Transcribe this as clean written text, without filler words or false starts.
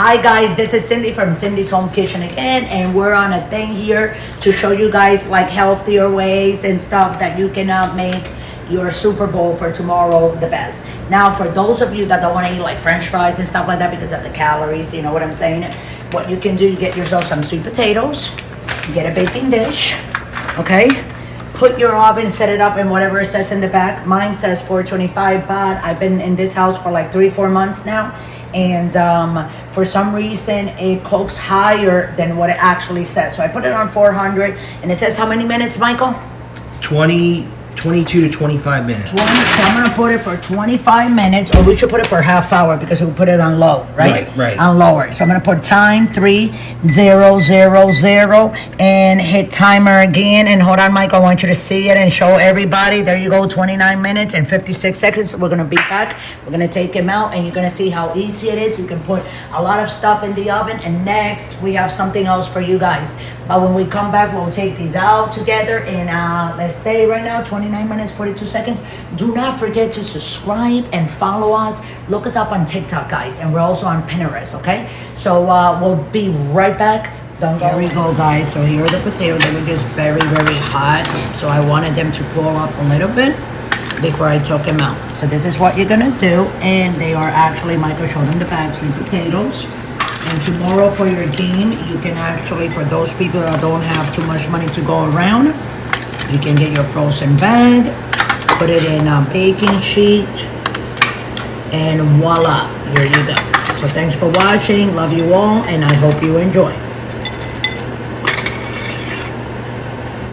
Hi guys, this is Cindy from Cindy's Home Kitchen again, and we're on a thing here to show you guys like healthier ways and stuff that you can make your Super Bowl for tomorrow the best. Now, for those of you that don't want to eat like French fries and stuff like that because of the calories, you know what I'm saying? What you can do, you get yourself some sweet potatoes, you get a baking dish, okay? Put your oven, set it up in whatever it says in the back. Mine says 425, but I've been in this house for like 3-4 months now. And for some reason, it cooks higher than what it actually says. So I put it on 400, and it says how many minutes, Michael? 22 to 25 minutes. 20, so I'm going to put it for 25 minutes, or we should put it for a half hour because we put it on low, right? Right. On lower. So I'm going to put time 3000 and hit timer again. And hold on, Mike, I want you to see it and show everybody. There you go, 29 minutes and 56 seconds. We're going to be back. We're going to take him out, and you're going to see how easy it is. You can put a lot of stuff in the oven. And next, we have something else for you guys. But when we come back, we'll take these out together. And let's say right now, 29 minutes, 42 seconds. Do not forget to subscribe and follow us. Look us up on TikTok, guys. And we're also on Pinterest, okay? So we'll be right back. Here we go, guys. So here are the potatoes. They were just very, very hot. So I wanted them to cool off a little bit before I took them out. So this is what you're going to do. And they are actually, Michael showed them the bag, sweet potatoes. And tomorrow for your game, you can actually, for those people that don't have too much money to go around, you can get your frozen bag, put it in a baking sheet, and voila, here you go. So thanks for watching, love you all, and I hope you enjoy.